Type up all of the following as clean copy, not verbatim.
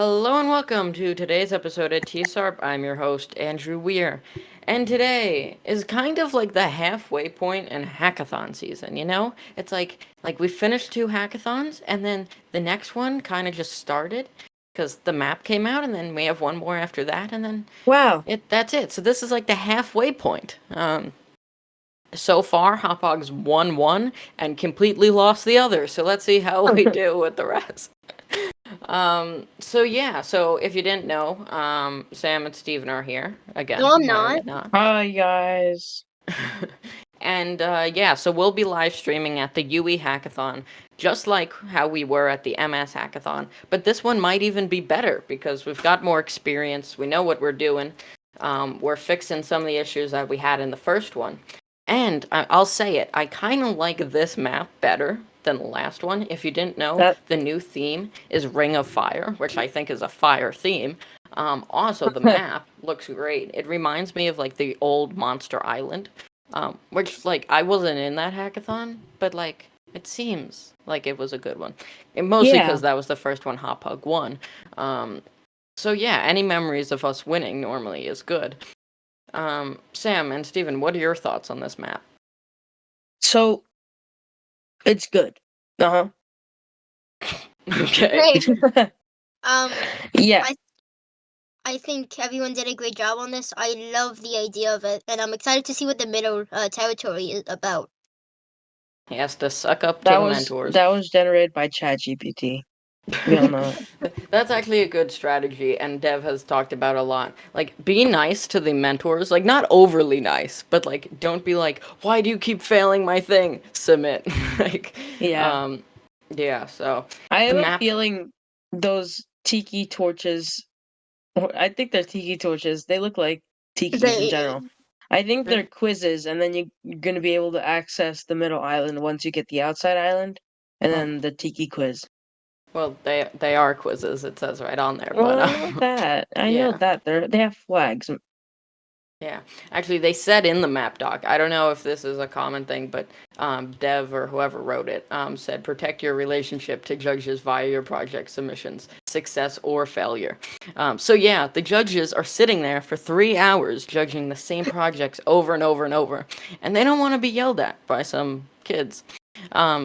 Hello and welcome to today's episode at TSARP. I'm your host, Andrew Weir. And today is kind of like the halfway point in hackathon season, you know? It's like we finished two hackathons and then the next one kind of just started because the map came out and then we have one more after that and then Wow. that's it. So this is like the halfway point. So far, Hopog's won one and completely lost the other. So let's see how we do with the rest. So if you didn't know, Sam and Steven are here again. No, I'm Why are not. they not? Hi, guys. And so we'll be live streaming at the UE Hackathon, just like how we were at the MS Hackathon. But this one might even be better because we've got more experience. We know what we're doing. We're fixing some of the issues that we had in the first one. And I'll say it, I kind of like this map better than the last one. If you didn't know, the new theme is Ring of Fire, which I think is a fire theme. Also, the map looks great. It reminds me of like the old Monster Island, which like I wasn't in that hackathon, but like it seems like it was a good one. And mostly because that was the first one Hop won. So yeah, any memories of us winning normally is good. Sam and Steven, what are your thoughts on this map? So, it's good. Okay. Great. Yeah. I think everyone did a great job on this. I love the idea of it, and I'm excited to see what the middle territory is about. He has to suck up to the mentors. That was generated by ChatGPT. We all know it. That's actually a good strategy, and Dev has talked about a lot. Like, be nice to the mentors. Like, not overly nice, but like, don't be like, "Why do you keep failing my thing?" Submit. Like, Yeah. Yeah. So I have a feeling those tiki torches. I think they're tiki torches. They look like tikis in general. I think they're quizzes, and then you're going to be able to access the middle island once you get the outside island, and then the tiki quiz. Well, they are quizzes. It says right on there. Well, But I know that. I know that they have flags. Yeah, actually, they said in the map doc. I don't know if this is a common thing, but Dev or whoever wrote it said protect your relationship to judges via your project submissions, success or failure. So yeah, the judges are sitting there for 3 hours judging the same projects over and over and over, and they don't want to be yelled at by some kids.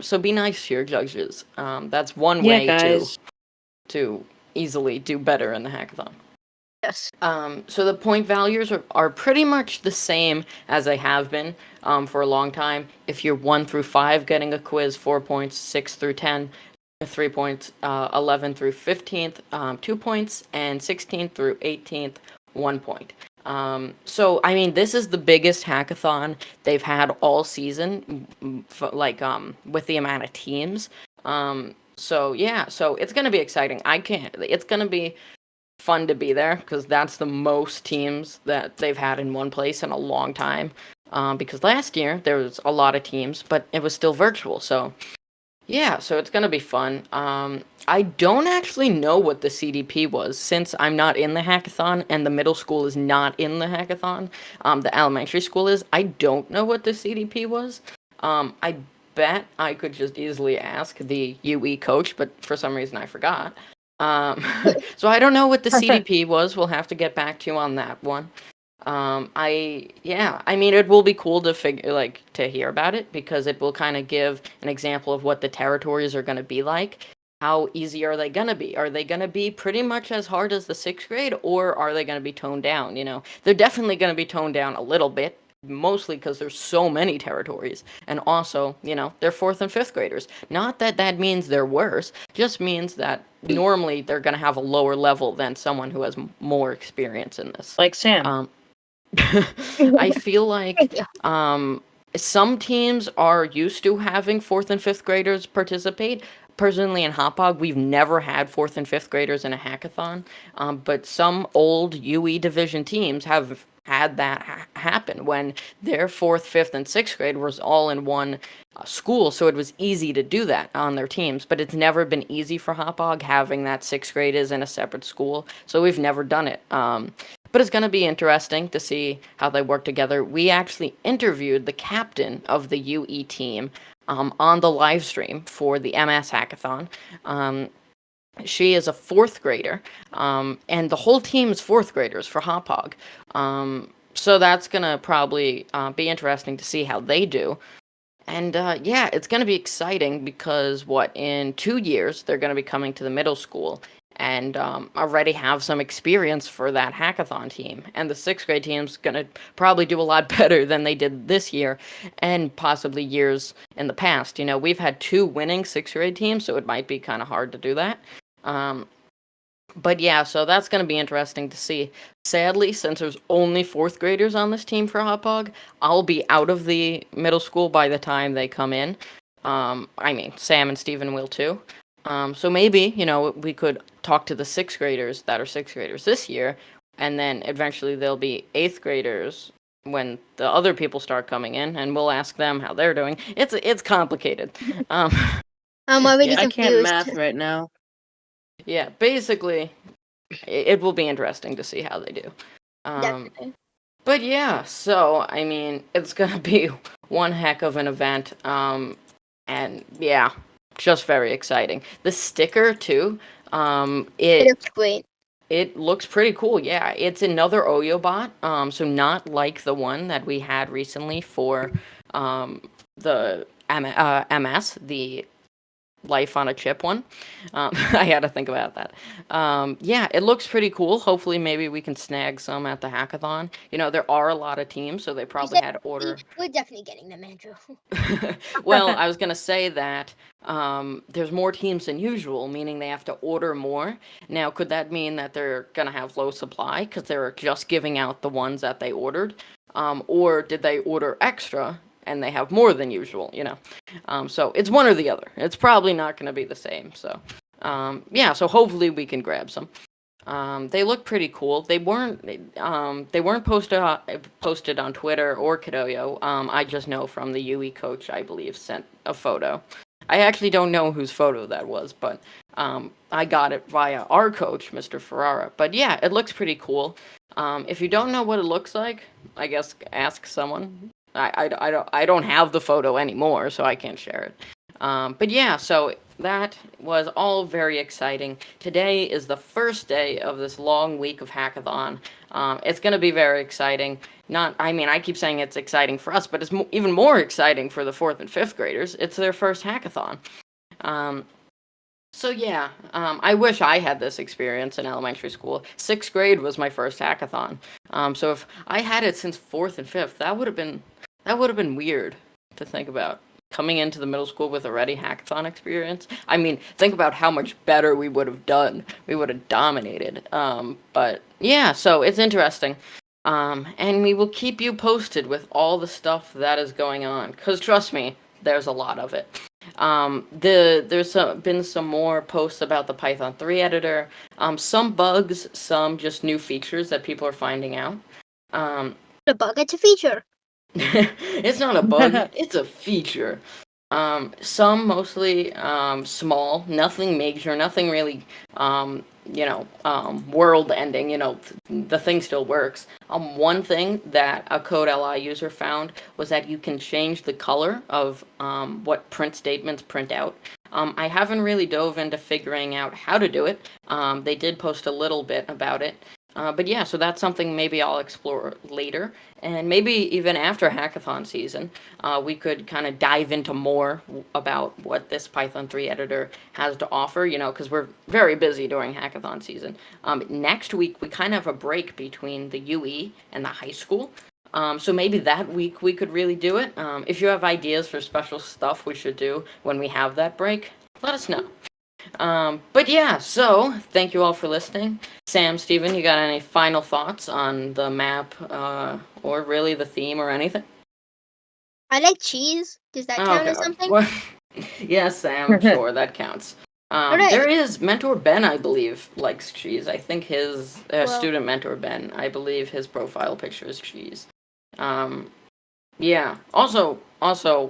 So be nice to your judges. That's one way to easily do better in the hackathon. Yes. So the point values are pretty much the same as they have been for a long time. If you're 1 through 5 getting a quiz, 4 points, 6 through 10, 3 points, 11 through 15th, 2 points, and 16th through 18th, 1 point. So I mean, this is the biggest hackathon they've had all season, with the amount of teams. So yeah, so it's gonna be exciting. It's gonna be fun to be there because that's the most teams that they've had in one place in a long time. Because last year there was a lot of teams, but it was still virtual. So yeah, so it's gonna be fun. I don't actually know what the CDP was since I'm not in the hackathon and the middle school is not in the hackathon. The elementary school is. I don't know what the CDP was. I bet I could just easily ask the UE coach, but for some reason I forgot. So I don't know what the CDP was. We'll have to get back to you on that one. I mean, it will be cool to to hear about it because it will kind of give an example of what the territories are going to be like. How easy are they going to be? Are they going to be pretty much as hard as the 6th grade, or are they going to be toned down? You know, they're definitely going to be toned down a little bit, mostly because there's so many territories, and also, you know, they're 4th and 5th graders. Not that that means they're worse, just means that normally they're going to have a lower level than someone who has more experience in this. Like Sam. I feel like some teams are used to having 4th and 5th graders participate. Personally, in Hopog, we've never had 4th and 5th graders in a hackathon, but some old UE division teams have had that happen when their 4th, 5th, and 6th grade was all in one school, so it was easy to do that on their teams, but it's never been easy for Hopog having that 6th grade is in a separate school, so we've never done it. But it's going to be interesting to see how they work together. We actually interviewed the captain of the UE team on the live stream for the MS Hackathon. She is a fourth grader, and the whole team is fourth graders for Hop Hog. So that's gonna probably be interesting to see how they do. And yeah, it's going to be exciting because in 2 years they're going to be coming to the middle school and already have some experience for that hackathon team. And the sixth grade team's going to probably do a lot better than they did this year and possibly years in the past. You know, we've had 2 winning sixth grade teams, so it might be kind of hard to do that. But yeah, so that's going to be interesting to see. Sadly, since there's only fourth graders on this team for Hot Pog, I'll be out of the middle school by the time they come in. I mean, Sam and Steven will too. So maybe, we could talk to the sixth graders that are sixth graders this year, and then eventually they'll be eighth graders when the other people start coming in, and we'll ask them how they're doing. It's complicated. I'm already Yeah. I can't confused. math right now. Yeah, basically, it will be interesting to see how they do. Definitely. But yeah, so I mean, it's gonna be one heck of an event. And yeah, just very exciting. The sticker too. It looks great. It looks pretty cool. Yeah, it's another Oyo bot. So not like the one that we had recently for the MS, the Life on a Chip one. I had to think about that. Yeah, it looks pretty cool. Hopefully, maybe we can snag some at the hackathon. You know, there are a lot of teams, so they probably had to order. We're definitely getting them, Andrew. Well, I was gonna say that there's more teams than usual, meaning they have to order more. Now, could that mean that they're gonna have low supply because they're just giving out the ones that they ordered, or did they order extra and they have more than usual? So it's one or the other. It's probably not going to be the same. So yeah, so hopefully we can grab some. They look pretty cool. They weren't posted on Twitter or Kidoyo. I just know from the UE coach, I believe, sent a photo. I actually don't know whose photo that was, but I got it via our coach, Mr. Ferrara. But yeah, it looks pretty cool. If you don't know what it looks like, I guess ask someone. I don't have the photo anymore, so I can't share it. But yeah, so that was all very exciting. Today is the first day of this long week of Hackathon. It's going to be very exciting. I keep saying it's exciting for us, but it's even more exciting for the 4th and 5th graders. It's their first Hackathon. So yeah, I wish I had this experience in elementary school. 6th grade was my first Hackathon. So if I had it since 4th and 5th, that would have been weird to think about. Coming into the middle school with already hackathon experience. I mean, think about how much better we would have done. We would have dominated. But yeah, so it's interesting. And we will keep you posted with all the stuff that is going on. Because trust me, there's a lot of it. There's been some more posts about the Python 3 editor. Some bugs, some just new features that people are finding out. A bug, it's a feature. It's not a bug, it's a feature. Some mostly small, nothing major, nothing really world ending, the thing still works. One thing that a Code LI user found was that you can change the color of what print statements print out. I haven't really dove into figuring out how to do it. They did post a little bit about it. But yeah, so that's something maybe I'll explore later. And maybe even after hackathon season, we could kind of dive into more about what this Python 3 editor has to offer, because we're very busy during hackathon season. Next week, we kind of have a break between the UE and the high school. So maybe that week we could really do it. If you have ideas for special stuff we should do when we have that break, let us know. But yeah, so thank you all for listening. Sam, Steven, you got any final thoughts on the map, or really the theme or anything? I like cheese. Does that count as something? Well, yes, Sam, sure, that counts. Right. There is Mentor Ben, I believe, likes cheese. I think his student mentor Ben, I believe his profile picture is cheese. Yeah. Also,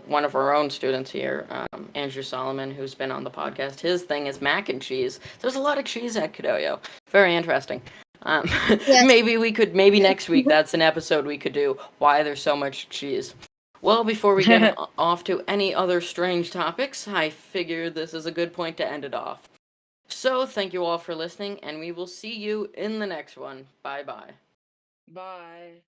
one of our own students here, Andrew Solomon, who's been on the podcast, his thing is mac and cheese. There's a lot of cheese at Kidoyo. Very interesting. Yes. Maybe next week, that's an episode we could do, why there's so much cheese. Well, before we get off to any other strange topics, I figure this is a good point to end it off. So, thank you all for listening, and we will see you in the next one. Bye bye. Bye.